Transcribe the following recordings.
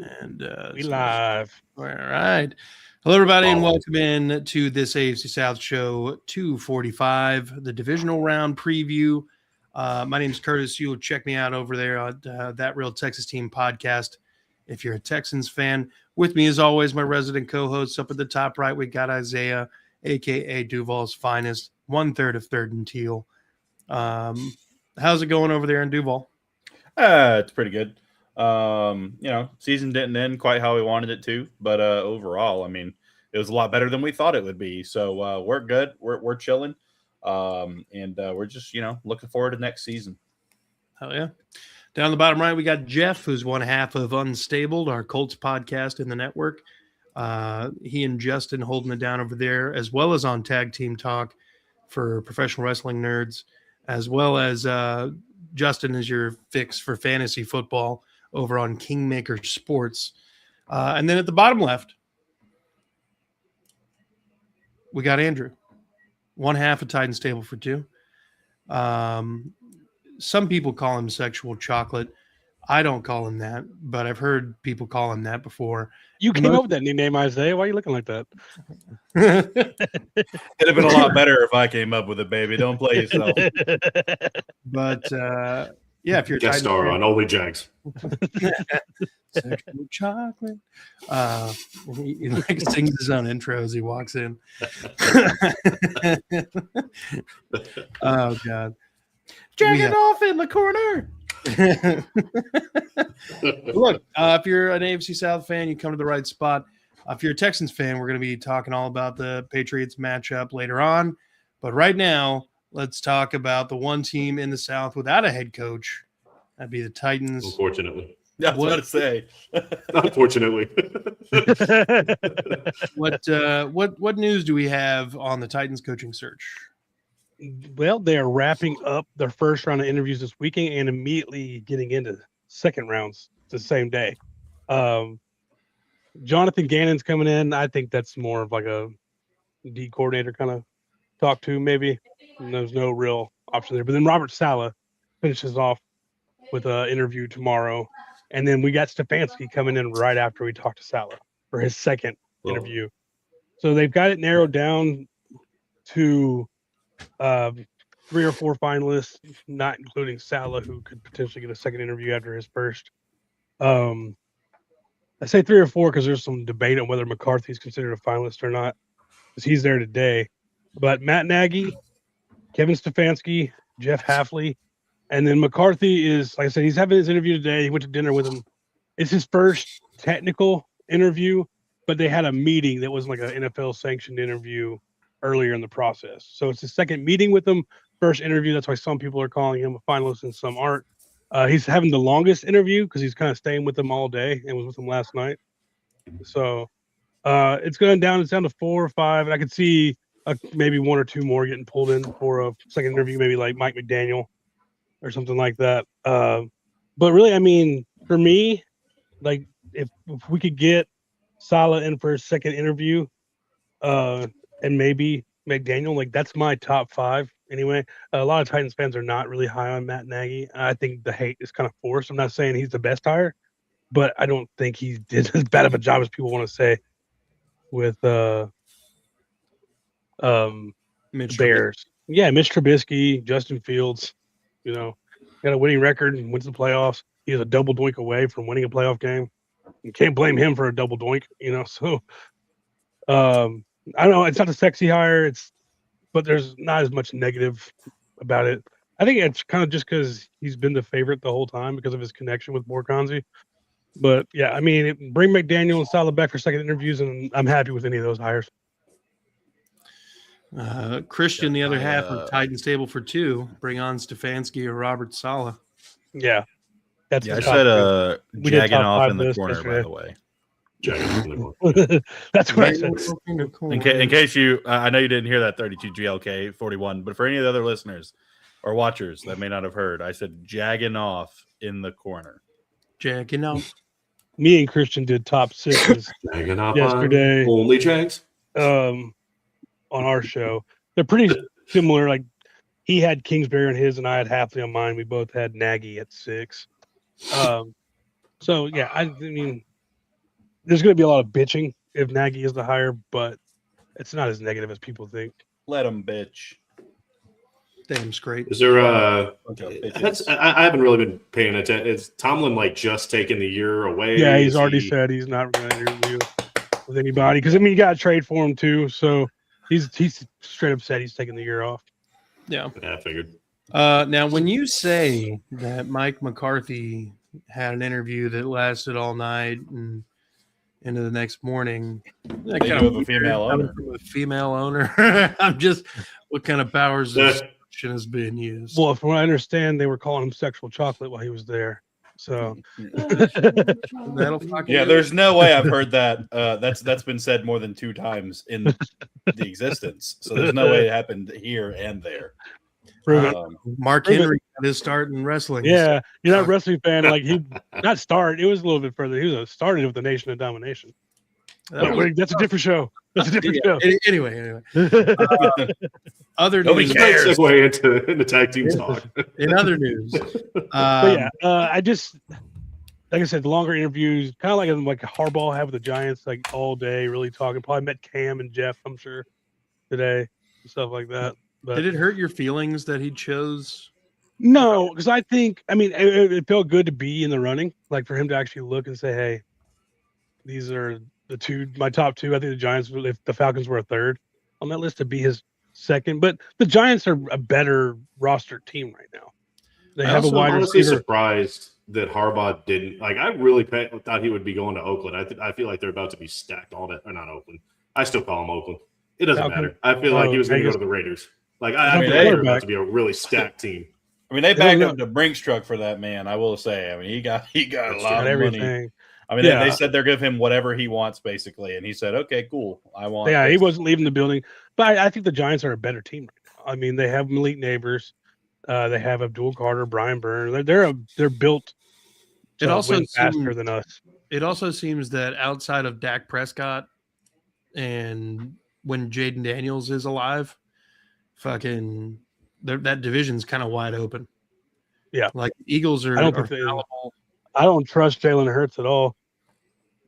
And we live. All right. Hello, everybody, and welcome in to this AFC South show 245, the divisional round preview. My name is Curtis. You'll check me out over there at That Real Texas Team podcast if you're a Texans fan. With me, as always, my resident co-hosts. Up at the top right, we got Isaiah, a.k.a. Duval's finest, 1/3 of Third and Teal. How's it going over there in Duval? It's pretty good. Season didn't end quite how we wanted it to, but overall, I mean, it was a lot better than we thought it would be. So we're good. We're chilling, and we're just looking forward to next season. Hell yeah! Down the bottom right, we got Jeff, who's one half of Unstabled, our Colts podcast in the network. He and Justin holding it down over there, as well as on Tag Team Talk for professional wrestling nerds, as well as Justin is your fix for fantasy football over on Kingmaker Sports. And then at the bottom left, we got Andrew, one half of Titan Stable for two. Some people call him Sexual Chocolate. I don't call him that, but I've heard people call him that before. You came up with that nickname, Isaiah. Why are you looking like that? It'd have been a lot better if I came up with it, baby. Don't play yourself. But yeah, if you're guest star on Only Jags. Sexual Chocolate. He like sings his own intro as he walks in. Oh God. Dragging off in the corner. Look, if you're an AFC South fan, you come to the right spot. If you're a Texans fan, we're going to be talking all about the Patriots matchup later on. But right now, let's talk about the one team in the South without a head coach. That'd be the Titans. Unfortunately. That's what to say. Unfortunately. What news do we have on the Titans coaching search? Well, they are wrapping up their first round of interviews this weekend and immediately getting into second rounds the same day. Jonathan Gannon's coming in. I think that's more of like a D coordinator kind of talk to, maybe. And there's no real option there. But then Robert Saleh finishes off with an interview tomorrow. And then we got Stefanski coming in right after we talked to Saleh for his second interview. So they've got it narrowed down to 3 or 4 finalists, not including Saleh, who could potentially get a second interview after his first. I say 3 or 4 because there's some debate on whether McCarthy's considered a finalist or not, because he's there today. But Matt Nagy, Kevin Stefanski, Jeff Hafley, and then McCarthy is, like I said, he's having his interview today. He went to dinner with him. It's his first technical interview, but they had a meeting that was like an NFL sanctioned interview earlier in the process. So it's his second meeting with them, first interview. That's why some people are calling him a finalist and some aren't. He's having the longest interview because he's kind of staying with them all day and was with them last night. So it's down to 4 or 5. And I could see maybe 1 or 2 more getting pulled in for a second interview, maybe like Mike McDaniel or something like that. But really, I mean, for me, like if we could get Saleh in for a second interview, and maybe McDaniel, like that's my top 5 anyway. A lot of Titans fans are not really high on Matt Nagy. I think the hate is kind of forced. I'm not saying he's the best hire, but I don't think he did as bad of a job as people want to say with Mitch Bears. Yeah, Mitch Trubisky, Justin Fields, got a winning record and wins the playoffs. He is a double doink away from winning a playoff game. You can't blame him for a double doink, So I don't know. It's not a sexy hire. But there's not as much negative about it. I think it's kind of just because he's been the favorite the whole time because of his connection with Borkonzi. But yeah, I mean, bring McDaniel and Saleh back for second interviews, and I'm happy with any of those hires. Christian, the other half of Titan Stable for 2, bring on Stefanski or Robert Saleh. Yeah, I said jagging off in the corner, yesterday. By the way. That's what I said. In case you, I know you didn't hear that 32 GLK 41, but for any of the other listeners or watchers that may not have heard, I said jagging off in the corner. Jagging off. Me and Christian did top 6s yesterday. Only Jags. On our show, they're pretty similar. Like he had Kingsbury on his, and I had Hafley on mine. We both had Nagy at 6. So yeah, I mean. there's going to be a lot of bitching if Nagy is the hire, but it's not as negative as people think. Let him bitch. Damn straight. Is there Bunch of bitches. I haven't really been paying attention. Is Tomlin like just taking the year away? Yeah, he's Is already he- said he's not going to interview with anybody because I mean you got to trade for him too. So he's straight up said he's taking the year off. Yeah. Yeah, I figured. Now, when you say that Mike McCarthy had an interview that lasted all night and into the next morning, that They kind do of have a female coming owner. from a female owner. I'm just, what kind of powers of destruction is being used? Well, from what I understand, they were calling him sexual chocolate while he was there. So That'll fucking Yeah, do there's no way I've heard that. That's been said more than 2 times in the existence. So there's no way it happened here and there. prove it. Mark Henry got his start in wrestling. Yeah, you're not a wrestling fan. Like he not started. It was a little bit further. He was started with the Nation of Domination. That's a different show. That's a different show. Anyway. Other Nobody news. cares. Segue into tag team talk. In other news, But yeah, I just like I said, the longer interviews, kind of like Harbaugh had with the Giants, like all day, really talking. Probably met Cam and Jeff, I'm sure, today and stuff like that. But did it hurt your feelings that he chose? no, because I think it felt good to be in the running, like for him to actually look and say, "Hey, these are my top 2." I think the Giants, if the Falcons were a third on that list, to be his second. But the Giants are a better roster team right now. They have a I'm wide honestly receiver. surprised that Harbaugh didn't. Like, I really thought he would be going to Oakland. I feel like they're about to be stacked all that. Or not Oakland. I still call them Oakland. It doesn't Falcon. matter. I feel like he was going to go Vegas. to the Raiders. Like, I I mean, feel like they're quarterback. about to be a really stacked team. I mean, they They don't bagged up the Brinks truck for that man. I will say. I mean, he got a That's lot Got of everything. money. I mean, Yeah. they said they're giving him whatever he wants, basically, and he said, "Okay, cool. I want." Yeah, he this." wasn't leaving the building. But I think the Giants are a better team right now. I mean, they have Malik Neighbors. They have Abdul Carter, Brian Byrne. They're built It to also win faster seemed- than us. It also seems that outside of Dak Prescott and when Jaden Daniels is alive, fucking that division's kind of wide open. Yeah. Like Eagles are, I don't are think they- fallible. I don't trust Jalen Hurts at all.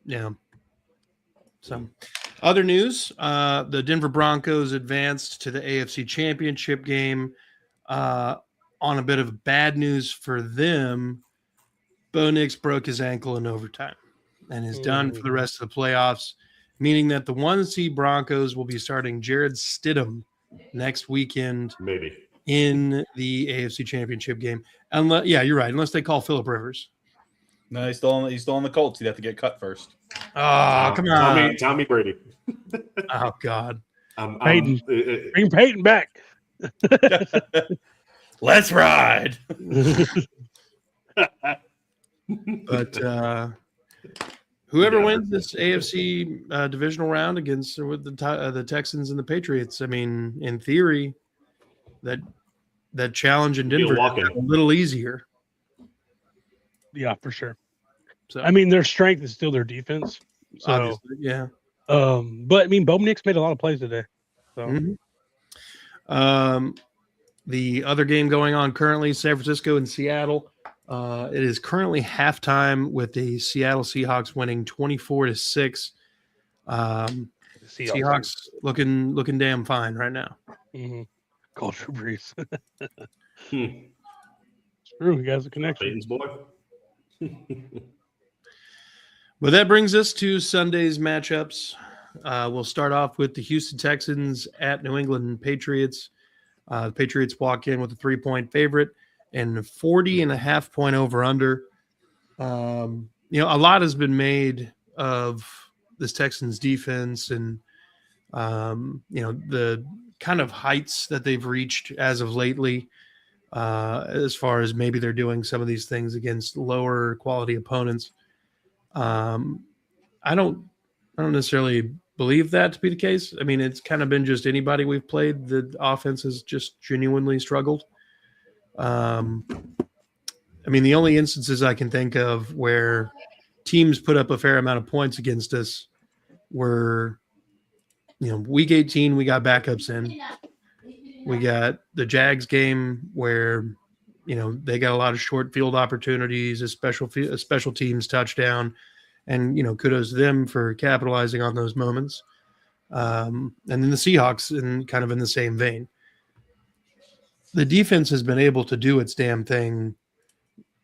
Yeah. So, other news: the Denver Broncos advanced to the AFC Championship game. On a bit of bad news for them, Bo Nix broke his ankle in overtime and is done for the rest of the playoffs, meaning that the 1 seed Broncos will be starting Jared Stidham next weekend Maybe. in the AFC Championship game. Unless, yeah, you're right. Unless they call Phillip Rivers. No, he's still on the Colts. He'd have to get cut first. Oh, come on! Tommy Brady. Oh God! Peyton. Bring Peyton back. Let's ride. But whoever wins this AFC divisional round against with the Texans and the Patriots, I mean, in theory, that challenge in Denver is walk-in. a little easier. Yeah, for sure. So I mean, their strength is still their defense. So, obviously, yeah. but I mean, Bo Nix made a lot of plays today. So Mhm. The other game going on currently, San Francisco and Seattle. It is currently halftime with the Seattle Seahawks winning 24-6. Seahawks looking damn fine right now. Culture Breeze. Hmm. It's true. You guys a connection. Peyton's boy. But that brings us to Sunday's matchups. We'll start off with the Houston Texans at New England Patriots. The Patriots walk in with a 3-point favorite and 40.5 point over under. A lot has been made of this Texans defense and, the kind of heights that they've reached as of lately, as far as maybe they're doing some of these things against lower quality opponents. I don't necessarily believe that to be the case. I mean, it's kind of been just anybody we've played. The offense has just genuinely struggled. I mean, the only instances I can think of where teams put up a fair amount of points against us were, week 18, we got backups in. We got the Jags game where, they got a lot of short field opportunities, a special teams touchdown. and kudos to them for capitalizing on those moments. And then the Seahawks, in the same vein. The defense has been able to do its damn thing,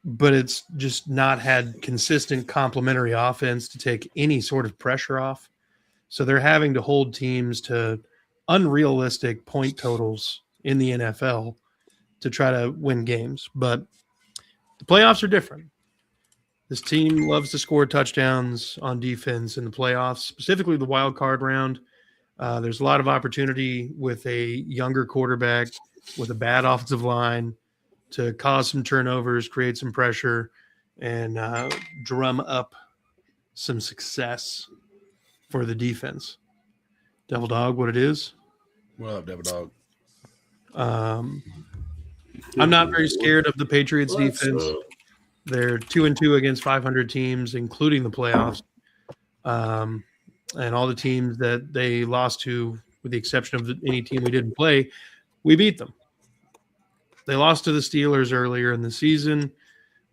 but it's just not had consistent complementary offense to take any sort of pressure off. So they're having to hold teams to unrealistic point totals in the NFL to try to win games. But the playoffs are different. This team loves to score touchdowns on defense in the playoffs, specifically the wild card round. There's a lot of opportunity with a younger quarterback with a bad offensive line to cause some turnovers, create some pressure, and drum up some success for the defense. Devil Dog, what it is? What up, Devil Dog? I'm not very scared of the Patriots defense. They're 2-2 against 500 teams, including the playoffs. And all the teams that they lost to, with the exception of any team we didn't play, we beat them. They lost to the Steelers earlier in the season.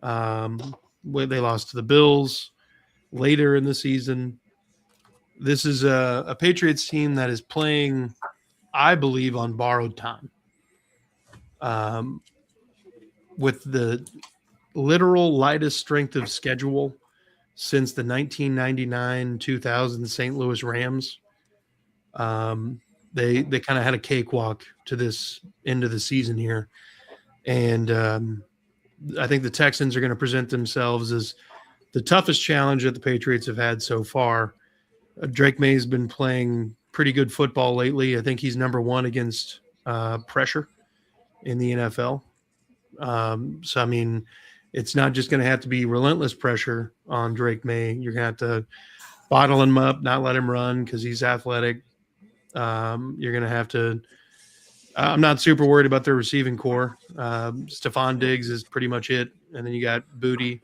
They lost to the Bills later in the season. This is a Patriots team that is playing, I believe, on borrowed time. With the literal lightest strength of schedule since the 1999-2000 St. Louis Rams. They kind of had a cakewalk to this end of the season here. And I think the Texans are going to present themselves as the toughest challenge that the Patriots have had so far. Drake May has been playing pretty good football lately. I think he's number one against pressure in the NFL. So, I mean, it's not just going to have to be relentless pressure on Drake May. You're going to have to bottle him up, not let him run because he's athletic. You're going to have to – I'm not super worried about their receiving core. Stephon Diggs is pretty much it. And then you got Booty,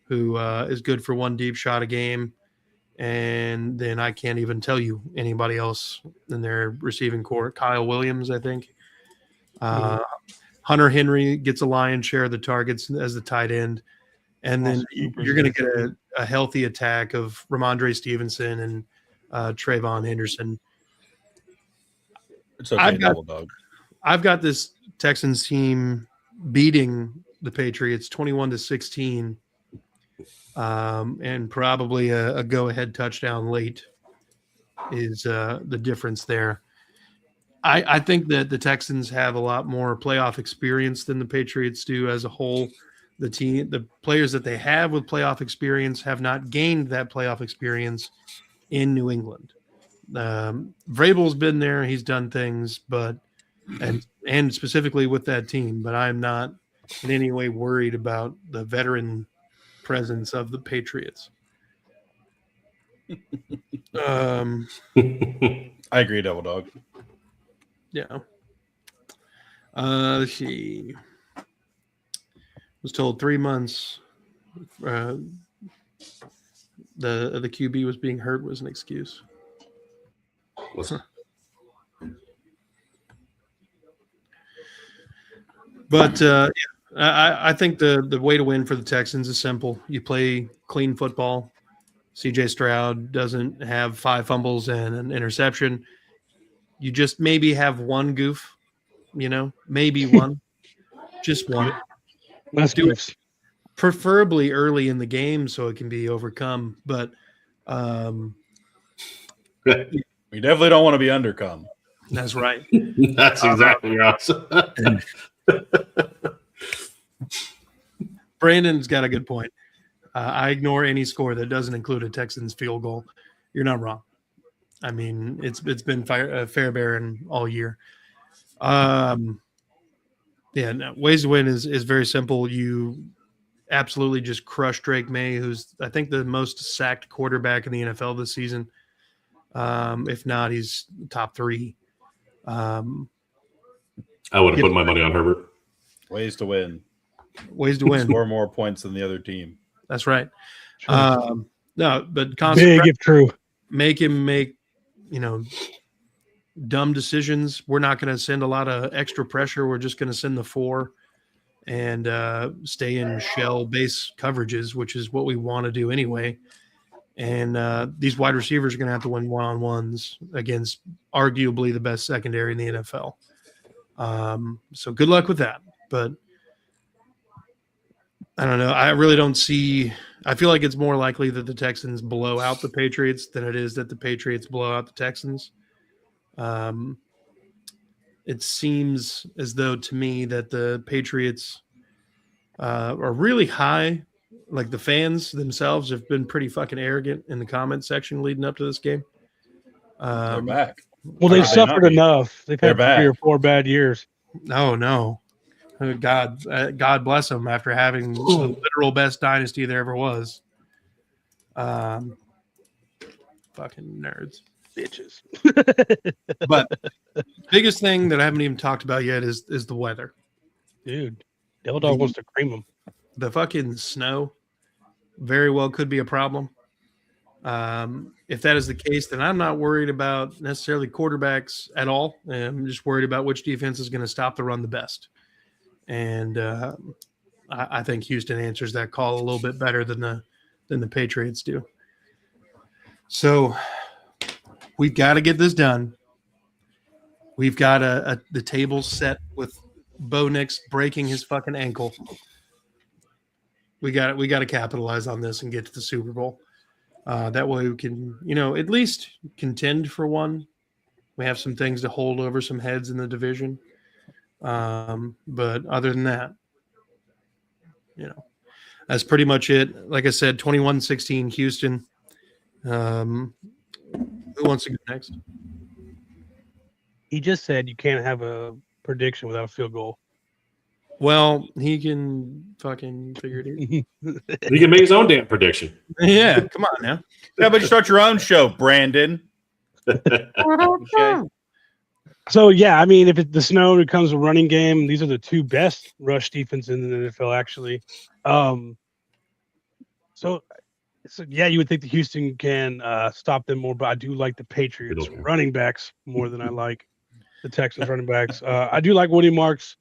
who is good for one deep shot a game. And then I can't even tell you anybody else in their receiving core. Kyle Williams, I think. Hunter Henry gets a lion's share of the targets as the tight end. And then you're going to get a healthy attack of Ramondre Stevenson and Trayvon Henderson. It's okay, Double Dog. I've got this Texans team beating the Patriots 21-16, and probably a go-ahead touchdown late is the difference there. I think that the Texans have a lot more playoff experience than the Patriots do as a whole. The players that they have with playoff experience have not gained that playoff experience in New England. Vrabel's been there; he's done things, but and specifically with that team. But I'm not in any way worried about the veteran presence of the Patriots. I agree, Double Dog. Yeah. Let's see. Was told 3 months. The QB was being hurt was an excuse. But I think the way to win for the Texans is simple. You play clean football. CJ Stroud doesn't have 5 fumbles and an interception. You just maybe have one goof, maybe one, just one. Less goofs. Preferably early in the game so it can be overcome. But we definitely don't want to be undercome. That's right. That's exactly right. Brandon's got a good point. I ignore any score that doesn't include a Texans field goal. You're not wrong. I mean, it's been fair bearing all year. Ways to win is very simple. You absolutely just crush Drake May, who's I think the most sacked quarterback in the NFL this season. If not, he's top 3. I would have put my money on Herbert. Ways to win. Score more points than the other team. That's right. Sure. No, but Big if true. Make him make dumb decisions. We're not going to send a lot of extra pressure. We're just going to send the 4 and stay in shell base coverages, which is what we want to do anyway. And these wide receivers are going to have to win one-on-ones against arguably the best secondary in the NFL. So good luck with that. But I don't know. I really don't see – I feel like it's more likely that the Texans blow out the Patriots than it is that the Patriots blow out the Texans. It seems as though to me that the Patriots are really high. Like the fans themselves have been pretty fucking arrogant in the comment section leading up to this game. They're back. Well, they've How could they not suffered be? enough. They've They're had back. 3 or 4 bad years. No. God bless them after having the literal best dynasty there ever was. Fucking nerds. Bitches. But biggest thing that I haven't even talked about yet is the weather. Dude, Devil Dog wants to cream them. The fucking snow very well could be a problem. If that is the case, then I'm not worried about necessarily quarterbacks at all. I'm just worried about which defense is going to stop the run the best. And I think Houston answers that call a little bit better than the Patriots do. So we've got to get this done. We've got the table set with Bo Nix breaking his fucking ankle. We got to capitalize on this and get to the Super Bowl. That way we can, at least contend for one. We have some things to hold over some heads in the division. But other than that, that's pretty much it. Like I said, 21-16 Houston. Who wants to go next? He just said you can't have a prediction without a field goal. Well, he can fucking figure it out. He can make his own damn prediction. Yeah, come on now. How about you start your own show, Brandon? Okay. So, yeah, I mean, if the snow becomes a running game, these are the 2 best rush defense in the NFL, actually. So, yeah, you would think the Houston can stop them more, but I do like the Patriots running backs more than I like the Texans running backs. I do like Woody Marks.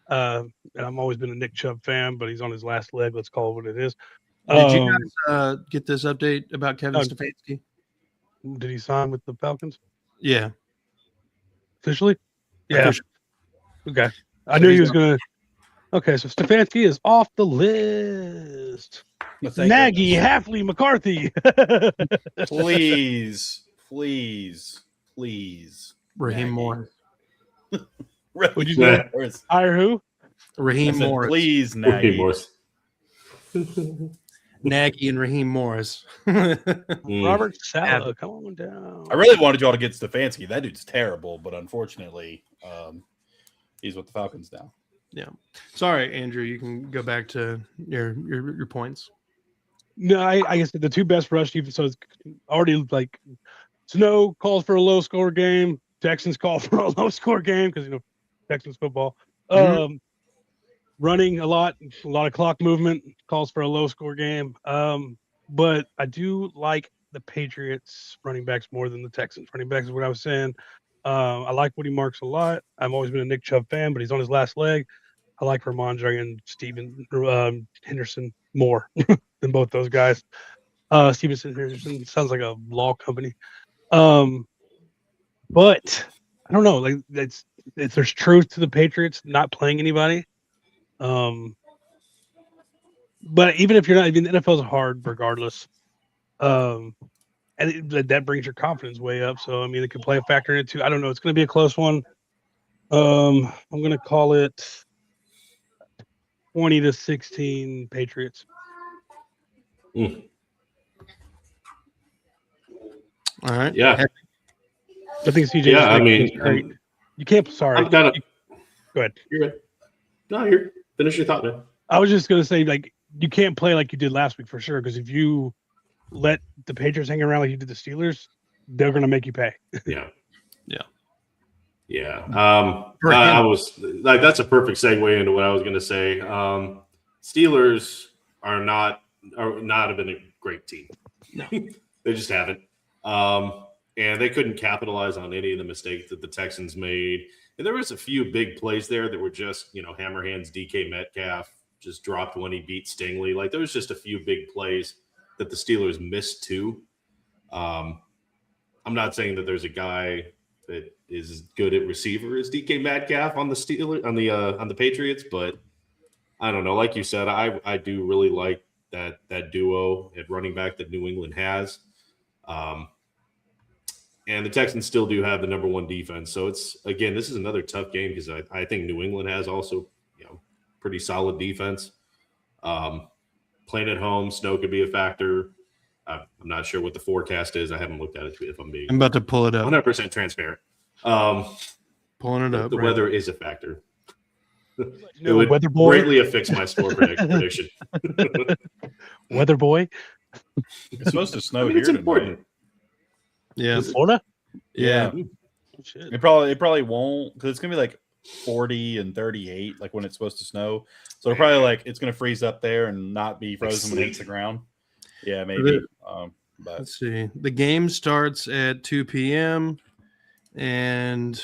And I've always been a Nick Chubb fan, but he's on his last leg. Let's call it what it is. Did you guys get this update about Kevin Stefanski? Did he sign with the Falcons? Yeah. Officially? Yeah. Officially. Okay. I knew he was going to. Okay, so Stefanski is off the list. Nagy, Hafley, McCarthy. Please. Raheem Morris. Would you say? Hire who? Raheem Morris. Please, Nagy. Morris. Nagy and Raheem Morris. Robert Saleh, come on down. I really wanted y'all to get Stefanski. That dude's terrible, but unfortunately, he's with the Falcons now. Yeah. Sorry, Andrew. You can go back to your points. No, I guess the 2 best rush defense. So it's already like Snow calls for a low score game. Texans call for a low score game because Texans football. Running a lot of clock movement calls for a low score game. But I do like the Patriots running backs more than the Texans running backs is what I was saying. I like Woody Marks a lot. I've always been a Nick Chubb fan, but he's on his last leg. I like Ramondre and Steven Henderson more than both those guys. Stevenson Henderson sounds like a law company. But I don't know. Like there's truth to the Patriots not playing anybody. But even if you're not, the NFL is hard regardless. And that brings your confidence way up. So I mean, it could play a factor in it too. I don't know. It's going to be a close one. I'm going to call it 20-16 Patriots. All right. Yeah. I think CJ. Yeah, I mean, you can't. Sorry. go ahead. You're right. No, you're finish your thought, man. I was just going to say, like, you can't play like you did last week for sure. Because if you let the Patriots hang around like you did the Steelers, they're going to make you pay. Yeah. I was like, that's a perfect segue into what I was going to say. Steelers are not have been a great team. No. They just haven't. And they couldn't capitalize on any of the mistakes that the Texans made. And there was a few big plays there that were just, hammer hands. DK Metcalf just dropped when he beat Stingley. Like there was just a few big plays that the Steelers missed too. I'm not saying that there's a guy that is as good at receiver as DK Metcalf on the Steelers on the Patriots, but I don't know. Like you said, I do really like that duo at running back that New England has. And the Texans still do have the number one defense. So this is another tough game because I think New England has also, pretty solid defense. Playing at home, snow could be a factor. I'm not sure what the forecast is. I haven't looked at it if I'm being I'm about to pull it up. 100% transparent. Pulling it up. The right. weather is a factor. It know, would weather boy? greatly affect my score prediction. Weather boy. It's supposed to snow I mean, here it's important. Yeah. Florida. Yeah. Oh, shit. It probably won't, because it's gonna be like 40 and 38, like when it's supposed to snow. So it'll probably it's gonna freeze up there and not be frozen when it hits the ground. Yeah, maybe. But Let's see. The game starts at 2 p.m. and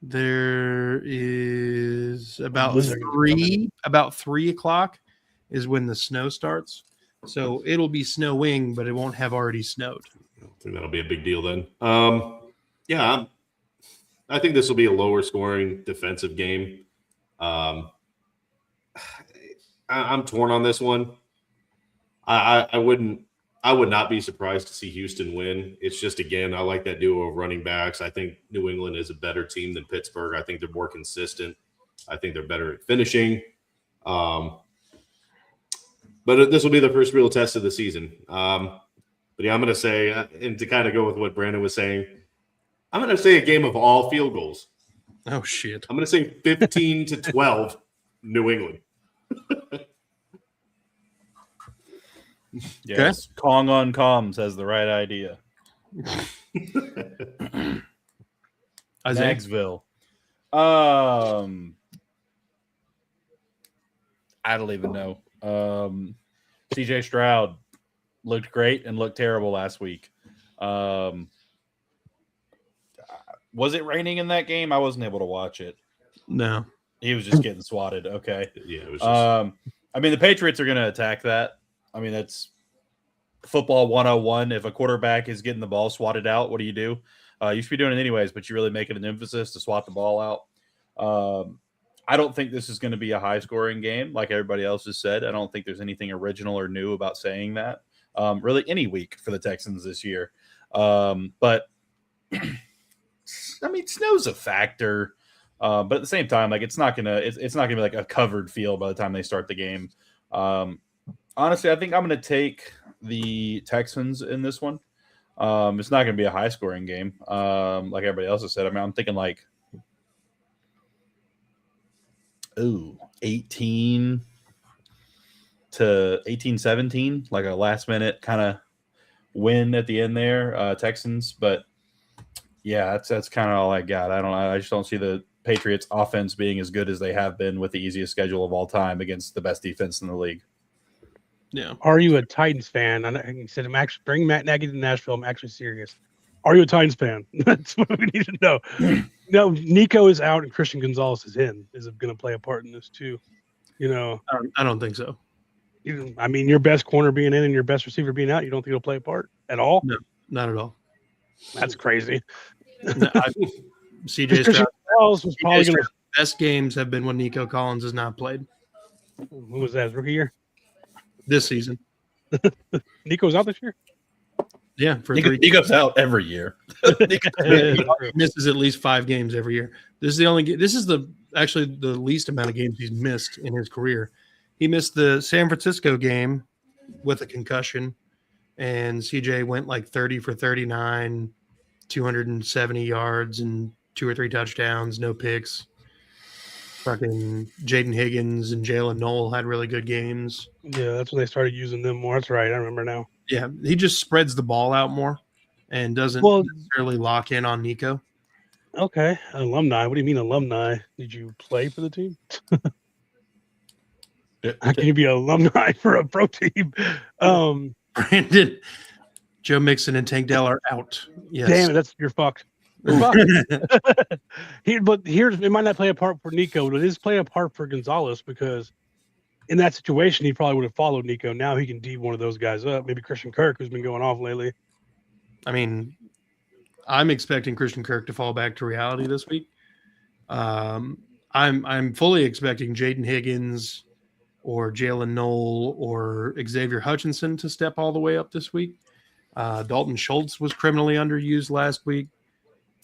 there is about Blizzard about 3 o'clock is when the snow starts. So it'll be snowing, but it won't have already snowed. I think that'll be a big deal then. I think this will be a lower scoring defensive game. I'm torn on this one. I would not be surprised to see Houston win. It's just, again, I like that duo of running backs. I think New England is a better team than Pittsburgh. I think they're more consistent. I think they're better at finishing. But this will be the first real test of the season. But yeah, I'm going to say, and to kind of go with what Brandon was saying, I'm going to say a game of all field goals. Oh, shit. I'm going to say 15-12 New England. yes, Kong on comms has the right idea. Isaiah? Nagsville. I don't even know. CJ Stroud looked great and looked terrible last week. Was it raining in that game? I wasn't able to watch it. No. He was just getting swatted. Okay. Yeah, it was just I mean, the Patriots are going to attack that. I mean, that's football 101. If a quarterback is getting the ball swatted out, what do? You should be doing it anyways, but you really make it an emphasis to swat the ball out. I don't think this is going to be a high-scoring game like everybody else has said. I don't think there's anything original or new about saying that. Really any week for the Texans this year. But, I mean, snow's a factor. But at the same time, like it's not gonna be like a covered field by the time they start the game. Honestly, I think I'm gonna take the Texans in this one. It's not gonna be a high scoring game, like everybody else has said. I mean, I'm thinking like 18 to 18-17, like a last minute kind of win at the end there, Texans. But yeah, that's kind of all I got. I just don't see the Patriots offense being as good as they have been with the easiest schedule of all time against the best defense in the league. Yeah. Are you a Titans fan? He said, "I'm actually bring Matt Nagy to Nashville. I'm actually serious." Are you a Titans fan? That's what we need to know. No, Nico is out and Christian Gonzalez is in. Is it going to play a part in this too? You know, I don't think so. I mean, your best corner being in and your best receiver being out, you don't think it'll play a part at all? No, not at all. That's crazy. No, CJ Christian Stroud, Gonzalez was probably going to. best games have been when Nico Collins has not played Who was that? His rookie year? this season. Nico's out this year? Yeah, for He 3 goes out every year. He misses at least 5 games every year. This is actually the least amount of games he's missed in his career. He missed the San Francisco game with a concussion, and CJ went like 30 for 39, 270 yards and 2 or 3 touchdowns, no picks. Fucking Jaden Higgins and Jalen Noel had really good games. Yeah, that's when they started using them more. That's right. I remember now. Yeah, he just spreads the ball out more and doesn't necessarily lock in on Nico. Okay. Alumni. What do you mean alumni? Did you play for the team? How can you be alumni for a pro team? Brandon, Joe Mixon, and Tank Dell are out. Yes. Damn it, you're fucked. You're fucked. But it might not play a part for Nico, but it is play a part for Gonzalez because in that situation, he probably would have followed Nico. Now he can D one of those guys up. Maybe Christian Kirk, who's been going off lately. I mean, I'm expecting Christian Kirk to fall back to reality this week. I'm fully expecting Jaden Higgins or Jalen Knoll or Xavier Hutchinson to step all the way up this week. Dalton Schultz was criminally underused last week.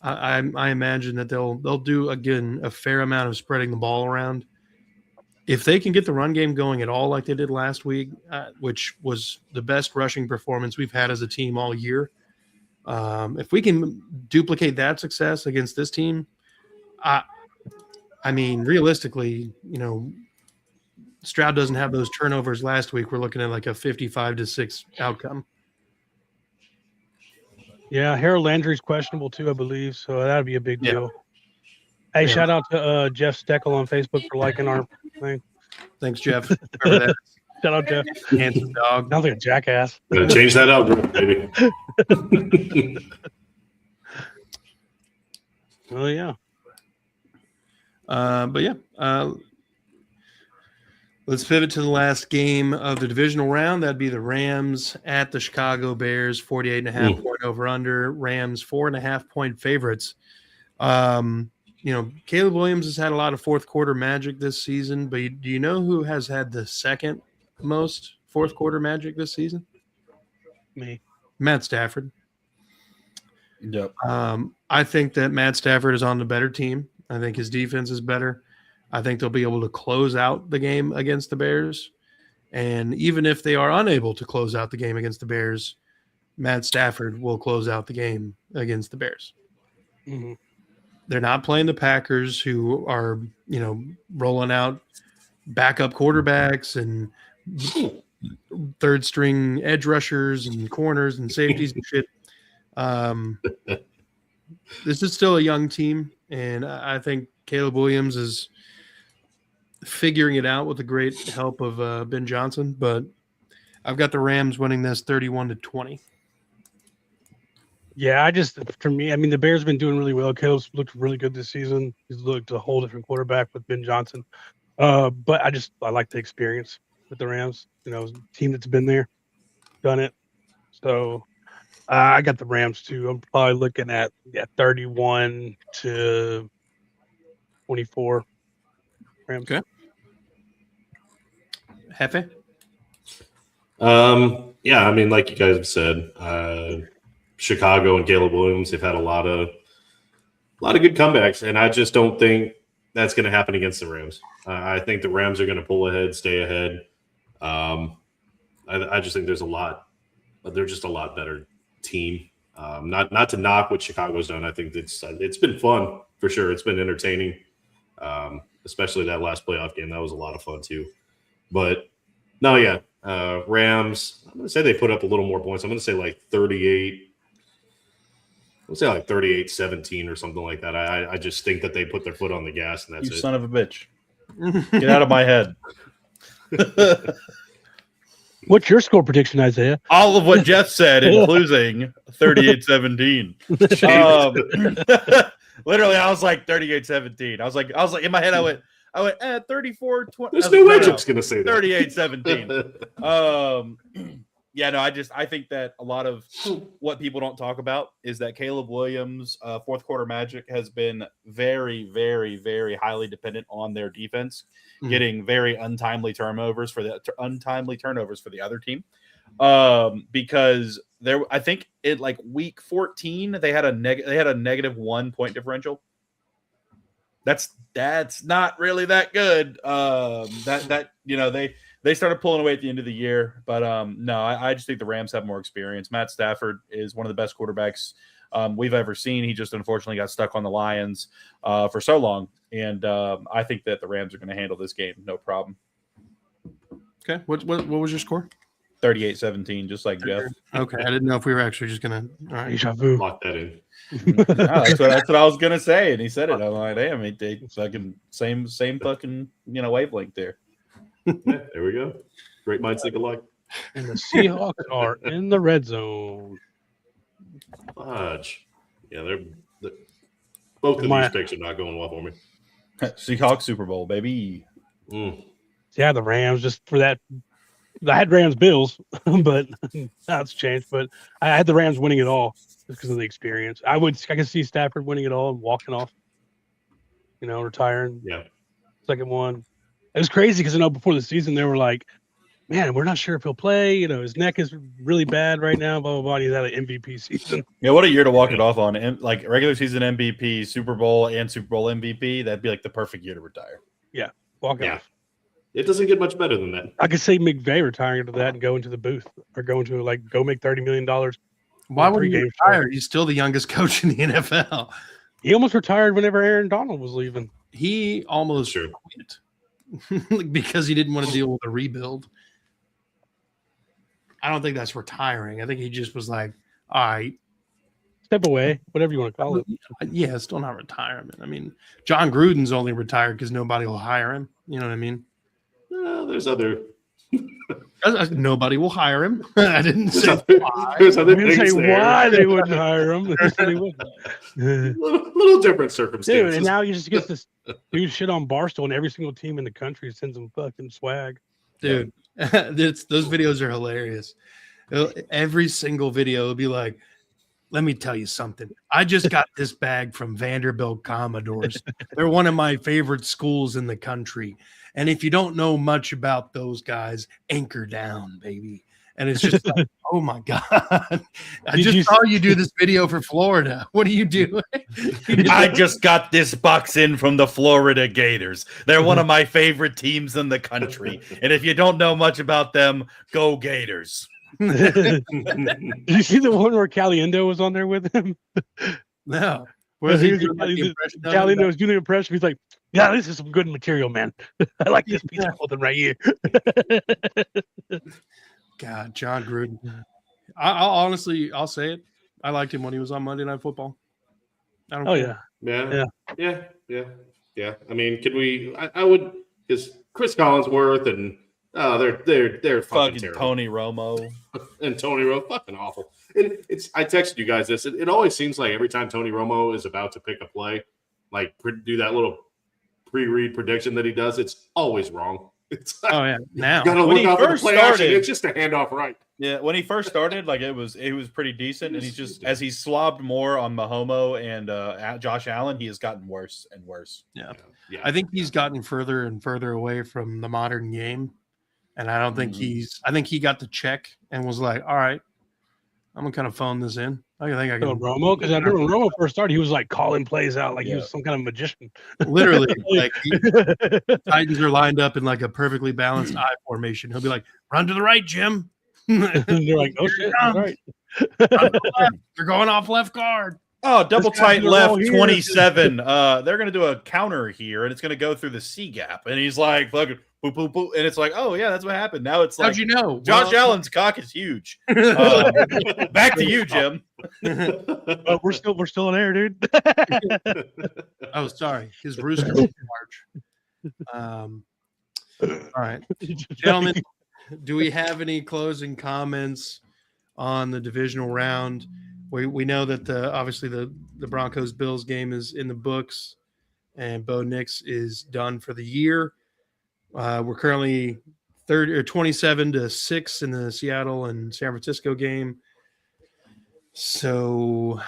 I imagine that they'll do again a fair amount of spreading the ball around. If they can get the run game going at all like they did last week, which was the best rushing performance we've had as a team all year, if we can duplicate that success against this team, I mean, realistically, Stroud doesn't have those turnovers last week. We're looking at like a 55-6 outcome. Yeah, Harold Landry's questionable too, I believe. So that'd be a big deal. Hey, shout out to Jeff Steckel on Facebook for liking our thing. Thanks, Jeff. Remember that. Shout out, Jeff. Handsome dog. Sounds like a jackass. Gotta change that out, baby. Oh yeah. But yeah, let's pivot to the last game of the divisional round. That'd be the Rams at the Chicago Bears, 48.5 point over under. Rams 4.5 point favorites. Caleb Williams has had a lot of fourth quarter magic this season, but do you know who has had the second most fourth quarter magic this season? Me. Matt Stafford. Yep. I think that Matt Stafford is on the better team. I think his defense is better. I think they'll be able to close out the game against the Bears. And even if they are unable to close out the game against the Bears, Matt Stafford will close out the game against the Bears. Mm-hmm. They're not playing the Packers, who are, rolling out backup quarterbacks and third string edge rushers and corners and safeties and shit. This is still a young team, and I think Caleb Williams is figuring it out with the great help of Ben Johnson. But I've got the Rams winning this 31-20. Yeah, for me, I mean, the Bears have been doing really well. Caleb's looked really good this season. He's looked a whole different quarterback with Ben Johnson. But I like the experience with the Rams. A team that's been there, done it. So I got the Rams too. I'm probably looking at 31-24 Rams. Okay. Hefe? Yeah, I mean, like you guys have said, Chicago and Caleb Williams, they've had a lot of good comebacks, and I just don't think that's going to happen against the Rams. I think the Rams are going to pull ahead, stay ahead. I just think they're just a lot better team. Not to knock what Chicago's done. I think it's been fun for sure. It's been entertaining, especially that last playoff game. That was a lot of fun too. But no, yeah, Rams. I'm going to say they put up a little more points. I'm going to say like 38. Let's say like 38-17 or something like that. I just think that they put their foot on the gas, and that's You it. son of a bitch. Get out of my head. What's your score prediction, Isaiah? All of what Jeff said, including 38-17. Literally, I was like 38-17. I was like in my head, I went 34-20. There's no way Jeff's gonna say that. 38-17. Yeah, no, I think that a lot of what people don't talk about is that Caleb Williams' fourth quarter magic has been very, very, very highly dependent on their defense, getting very untimely turnovers for the other team. Because I think in like week 14 they had a negative 1 point differential. That's not really that good. They started pulling away at the end of the year, but no, I just think the Rams have more experience. Matt Stafford is one of the best quarterbacks we've ever seen. He just unfortunately got stuck on the Lions for so long, and I think that the Rams are going to handle this game no problem. Okay, what was your score? 38-17, just like Jeff. Okay, I didn't know if we were actually just going to. All right, Lock that in. No, that's what I was gonna say, and he said it. I'm like, damn, they fucking same fucking wavelength there. Yeah, there we go. Great minds think alike. And the Seahawks are in the red zone. Fudge. Yeah, they're both of these picks are not going well for me. Seahawks Super Bowl, baby. See, Yeah, the Rams, just for that. I had Rams Bills, but that's changed. But I had the Rams winning it all just because of the experience. I could see Stafford winning it all and walking off, retiring. Yeah. Second one. It was crazy because before the season they were like, man, we're not sure if he'll play. His neck is really bad right now. Blah blah blah. He's had an MVP season. Yeah, what a year to walk it off on. And like regular season MVP, Super Bowl, and Super Bowl MVP. That'd be like the perfect year to retire. Yeah, walk it off. It doesn't get much better than that. I could see McVay retiring to that and go into the booth or go into go make $30 million. Why would he retire? He's still the youngest coach in the NFL. He almost retired whenever Aaron Donald was leaving. He almost quit because he didn't want to deal with a rebuild. I don't think that's retiring. I think he just was like, all right. Step away, whatever you want to call it. Yeah, it's still not retirement. I mean, John Gruden's only retired because nobody will hire him. You know what I mean? There's other. Nobody will hire him. I didn't say why. There's other things things there. why they wouldn't hire him. little different circumstances. Dude, and now you just get this dude shit on Barstool, and every single team in the country sends him fucking swag. Dude, those videos are hilarious. Every single video will be like, let me tell you something. I just got this bag from Vanderbilt Commodores. They're one of my favorite schools in the country. And if you don't know much about those guys, anchor down, baby. And it's just like, oh my God. I just saw you do this video for Florida. What are you doing? I just got this box in from the Florida Gators. They're one of my favorite teams in the country. And if you don't know much about them, go Gators. Did you see the one where Caliendo was on there with him? No. Caliendo was doing the impression. He's like, yeah, this is some good material, man. I like this piece of clothing right here. God, John Gruden. I'll say it. I liked him when he was on Monday Night Football. I don't care. Yeah. I mean, could we? I would, because Chris Collinsworth and they're fucking terrible. Tony Romo and Tony Romo, fucking awful. And I texted you guys this. It always seems like every time Tony Romo is about to pick a play, like do that little pre-read prediction that he does, it's always wrong. It's like, oh yeah, now you gotta look out for the play action. It's just a handoff right. Yeah, when he first started, like it was pretty decent, and he's just as he slobbed more on Mahomes and Josh Allen, he has gotten worse and worse. Yeah. I think he's gotten further and further away from the modern game. And I don't think I think he got the check and was like, all right, I'm going to kind of phone this in. I think I can. Romo, because I remember when Romo first started, he was like calling plays out like he was some kind of magician. Literally. Like Titans are lined up in like a perfectly balanced I formation. He'll be like, run to the right, Jim. And they're like, oh shit, all right. They're going off left guard. Oh, double tight left 27. They're going to do a counter here, and it's going to go through the C gap. And he's like, fucking boop, boop, boop. And it's like, oh, yeah, that's what happened. Now it's like, how'd you know? Josh Allen's cock is huge. Back to you, Jim. We're still in air, dude. Oh, sorry. His rooster was large. All right. Gentlemen, do we have any closing comments on the divisional round? We know that obviously the Broncos Bills game is in the books, and Bo Nix is done for the year. We're currently 27-6 in the Seattle and San Francisco game. So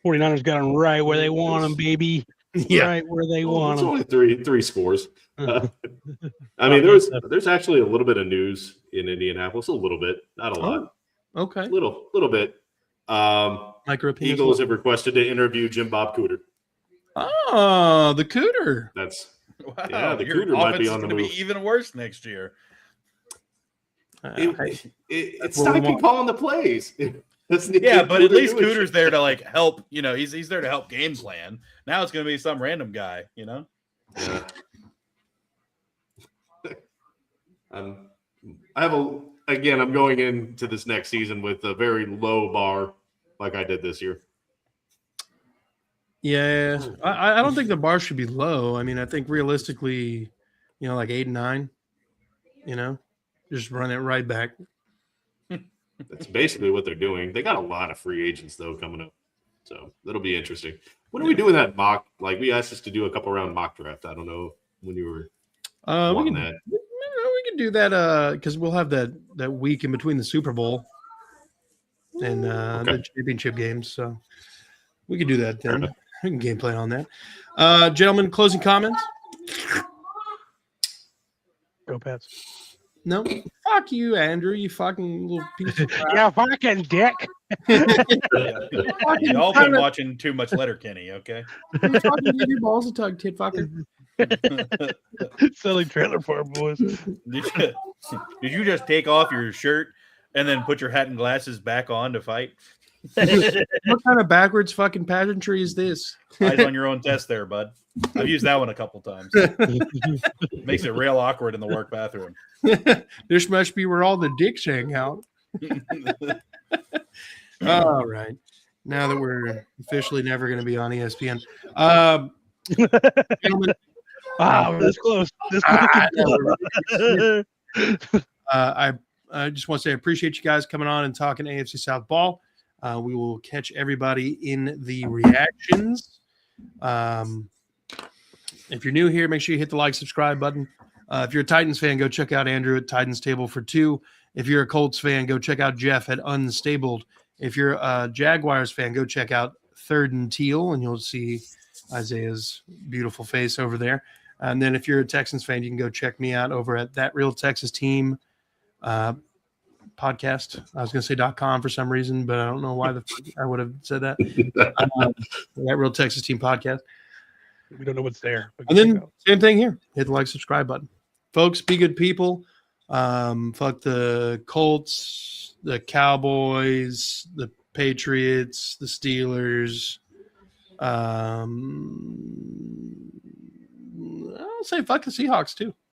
49ers got them right where they want them, baby. Yeah, right where they want It's them. only three scores. I mean, there's actually a little bit of news in Indianapolis, a little bit, not a lot. Okay, little bit. Eagles have requested to interview Jim Bob Cooter. Oh, the Cooter. That's wow, the Cooter might be on the move. Be even worse next year. It's Steichen calling the plays. Yeah, but at least Cooter's there to like help. You know, he's there to help game plan. Now it's going to be some random guy. You know. Yeah. I'm going into this next season with a very low bar, like I did this year. Yeah, I don't think the bar should be low. I mean, I think realistically, like 8 and 9. Just run it right back. That's basically what they're doing. They got a lot of free agents though coming up, so that'll be interesting. When are we doing that mock? Like we asked us to do a couple round mock draft. I don't know when you were wanting that. could do that because we'll have that week in between the Super Bowl and the championship games. So we could do that then. We can game plan on that. Gentlemen, closing comments? Go Pats. No? Fuck you, Andrew, you fucking little piece of crap. Yeah, fucking dick. Y'all been watching too much Letterkenny, okay? You fucking give your balls a tug, tit fucker. Selling trailer park boys. Did you just take off your shirt and then put your hat and glasses back on to fight? What kind of backwards fucking pageantry is this? Eyes on your own test there, bud. I've used that one a couple times. Makes it real awkward in the work bathroom. This must be where all the dicks hang out. All right. Now that we're officially never going to be on ESPN. Gentlemen, Wow, this close. This close. I just want to say I appreciate you guys coming on and talking AFC South ball. We will catch everybody in the reactions. If you're new here, make sure you hit the like, subscribe button. If you're a Titans fan, go check out Andrew at Titans Table for Two. If you're a Colts fan, go check out Jeff at Unstabled. If you're a Jaguars fan, go check out Third and Teal, and you'll see Isaiah's beautiful face over there. And then if you're a Texans fan, you can go check me out over at That Real Texas Team podcast. I was going to say .com for some reason, but I don't know why I would have said that. That Real Texas Team podcast. We don't know what's there. And then same thing here. Hit the like, subscribe button. Folks, be good people. Fuck the Colts, the Cowboys, the Patriots, the Steelers. I'll say fuck the Seahawks too.